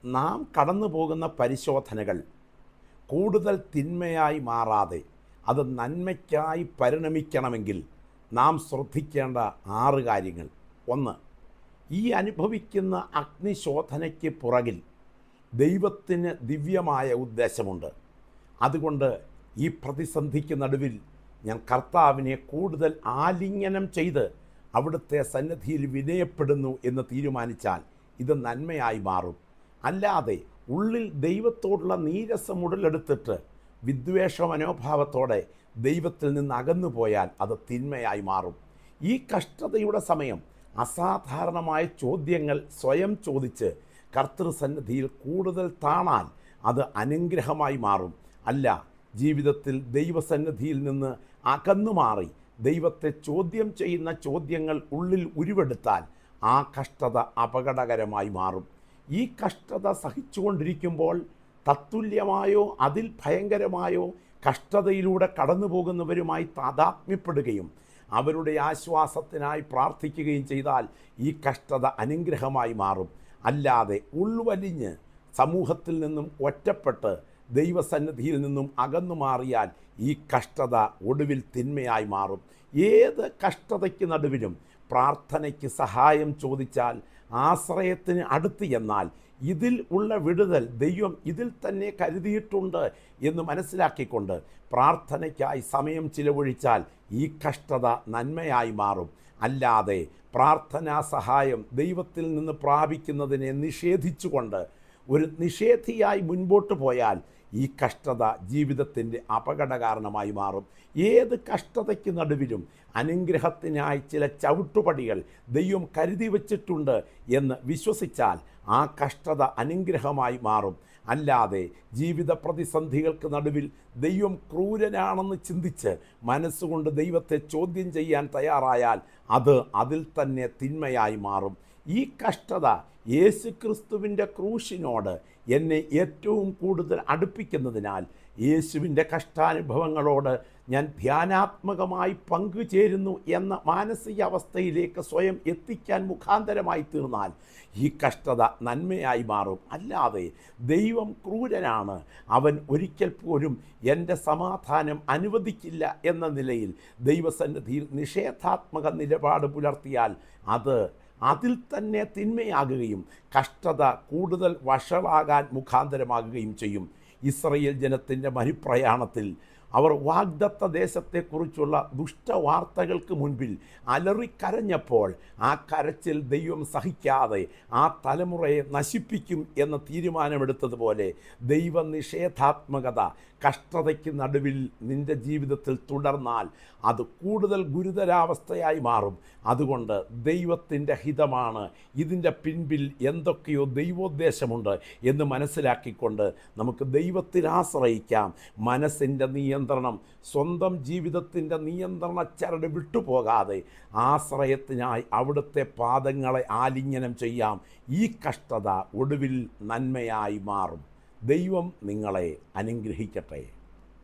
നാം കടന്നു പോകുന്ന പരിശോധനകൾ കൂടുതൽ തിന്മയായി മാറാതെ അത് നന്മയ്ക്കായി പരിണമിക്കണമെങ്കിൽ നാം ശ്രദ്ധിക്കേണ്ട 6 കാര്യങ്ങൾ. 1. ഈ അനുഭവിക്കുന്ന അഗ്നിശോധനയ്ക്ക് പുറകിൽ ദൈവത്തിന് ദിവ്യമായ ഉദ്ദേശമുണ്ട്. അതുകൊണ്ട് ഈ പ്രതിസന്ധിക്ക് നടുവിൽ ഞാൻ കർത്താവിനെ കൂടുതൽ ആലിംഗനം ചെയ്ത് അവിടുത്തെ സന്നിധിയിൽ വിനയപ്പെടുന്നു എന്ന് തീരുമാനിച്ചാൽ ഇത് നന്മയായി മാറും. അല്ലാതെ ഉള്ളിൽ ദൈവത്തോടുള്ള നീരസം ഉടലെടുത്തിട്ട് വിദ്വേഷ മനോഭാവത്തോടെ ദൈവത്തിൽ നിന്ന് അകന്നു പോയാൽ അത് തിന്മയായി മാറും. ഈ കഷ്ടതയുടെ സമയം അസാധാരണമായ ചോദ്യങ്ങൾ സ്വയം ചോദിച്ച് കർത്തൃസന്നിധിയിൽ കൂടുതൽ താണാൽ അത് അനുഗ്രഹമായി മാറും. അല്ല, ജീവിതത്തിൽ ദൈവസന്നിധിയിൽ നിന്ന് അകന്നു മാറി ദൈവത്തെ ചോദ്യം ചെയ്യുന്ന ചോദ്യങ്ങൾ ഉള്ളിൽ ഉരുവെടുത്താൽ ആ കഷ്ടത അപകടകരമായി മാറും. ഈ കഷ്ടത സഹിച്ചുകൊണ്ടിരിക്കുമ്പോൾ തത്തുല്യമായോ അതിൽ ഭയങ്കരമായോ കഷ്ടതയിലൂടെ കടന്നു പോകുന്നവരുമായി താതാത്മ്യപ്പെടുകയും അവരുടെ ആശ്വാസത്തിനായി പ്രാർത്ഥിക്കുകയും ചെയ്താൽ ഈ കഷ്ടത അനുഗ്രഹമായി മാറും. അല്ലാതെ ഉൾവലിഞ്ഞ് സമൂഹത്തിൽ നിന്നും ഒറ്റപ്പെട്ട് ദൈവസന്നിധിയിൽ നിന്നും അകന്നു മാറിയാൽ ഈ കഷ്ടത ഒടുവിൽ തിന്മയായി മാറും. ഏത് കഷ്ടതയ്ക്ക് നടുവിലും പ്രാർത്ഥനയ്ക്ക് സഹായം ചോദിച്ചാൽ, ആശ്രയത്തിന് അടുത്ത് എന്നാൽ ഇതിൽ ഉള്ള വിടുതൽ ദൈവം ഇതിൽ തന്നെ കരുതിയിട്ടുണ്ട് എന്ന് മനസ്സിലാക്കിക്കൊണ്ട് പ്രാർത്ഥനയ്ക്കായി സമയം ചിലവഴിച്ചാൽ ഈ കഷ്ടത നന്മയായി മാറും. അല്ലാതെ പ്രാർത്ഥനാ സഹായം ദൈവത്തിൽ നിന്ന് പ്രാപിക്കുന്നതിനെ നിഷേധിച്ചുകൊണ്ട് ഒരു നിഷേധിയായി മുൻപോട്ട് പോയാൽ ഈ കഷ്ടത ജീവിതത്തിൻ്റെ അപകടകാരണമായി മാറും. ഏത് കഷ്ടതയ്ക്ക് നടുവിലും അനുഗ്രഹത്തിനായി ചില ചവിട്ടുപടികൾ ദൈവം കരുതി വച്ചിട്ടുണ്ട് എന്ന് വിശ്വസിച്ചാൽ ആ കഷ്ടത അനുഗ്രഹമായി മാറും. അല്ലാതെ ജീവിത പ്രതിസന്ധികൾക്ക് നടുവിൽ ദൈവം ക്രൂരനാണെന്ന് ചിന്തിച്ച് മനസ്സുകൊണ്ട് ദൈവത്തെ ചോദ്യം ചെയ്യാൻ തയ്യാറായാൽ അത് അതിൽ തന്നെ തിന്മയായി മാറും. ഈ കഷ്ടത യേശുക്രിസ്തുവിൻ്റെ ക്രൂശിനോട് എന്നെ ഏറ്റവും കൂടുതൽ അടുപ്പിക്കുന്നതിനാൽ യേശുവിൻ്റെ കഷ്ടാനുഭവങ്ങളോട് ഞാൻ ധ്യാനാത്മകമായി പങ്കുചേരുന്നു എന്ന മാനസികാവസ്ഥയിലേക്ക് സ്വയം എത്തിക്കാൻ മുഖാന്തരമായി തീർന്നാൽ ഈ കഷ്ടത നന്മയായി മാറും. അല്ലാതെ ദൈവം ക്രൂരനാണ്, അവൻ ഒരിക്കൽ പോലും എൻ്റെ സമാധാനം അനുവദിക്കില്ല എന്ന നിലയിൽ ദൈവസന്നിധിയിൽ നിഷേധാത്മക നിലപാട് പുലർത്തിയാൽ അത് അതിൽ തന്നെ തിന്മയാകുകയും കഷ്ടത കൂടുതൽ വഷളാകാൻ മുഖാന്തരമാകുകയും ചെയ്യും. ഇസ്രയേൽ ജനത്തിൻ്റെ മരുപ്രയാണത്തിൽ അവർ വാഗ്ദത്ത ദേശത്തെക്കുറിച്ചുള്ള ദുഷ്ടവാർത്തകൾക്ക് മുൻപിൽ അലറിക്കരഞ്ഞപ്പോൾ ആ കരച്ചിൽ ദൈവം സഹിക്കാതെ ആ തലമുറയെ നശിപ്പിക്കും എന്ന തീരുമാനമെടുത്തതുപോലെ ദൈവനിഷേധാത്മകത കഷ്ടതയ്ക്ക് നടുവിൽ നിൻ്റെ ജീവിതത്തിൽ തുടർന്നാൽ അത് കൂടുതൽ ഗുരുതരാവസ്ഥയായി മാറും. അതുകൊണ്ട് ദൈവത്തിൻ്റെ ഹിതമാണ്, ഇതിൻ്റെ പിൻപിൽ എന്തൊക്കെയോ ദൈവോദ്ദേശമുണ്ട് എന്ന് മനസ്സിലാക്കിക്കൊണ്ട് നമുക്ക് ദൈവത്തിൽ ആശ്രയിക്കാം. മനസ്സിൻ്റെ നിയന്ത്രണം, സ്വന്തം ജീവിതത്തിൻ്റെ നിയന്ത്രണ ചരട് വിട്ടുപോകാതെ ആശ്രയത്തിനായി അവിടുത്തെ പാദങ്ങളെ ആലിംഗനം ചെയ്യാം. ഈ കഷ്ടത ഒടുവിൽ നന്മയായി മാറും. ദൈവം നിങ്ങളെ അനുഗ്രഹിക്കട്ടെ.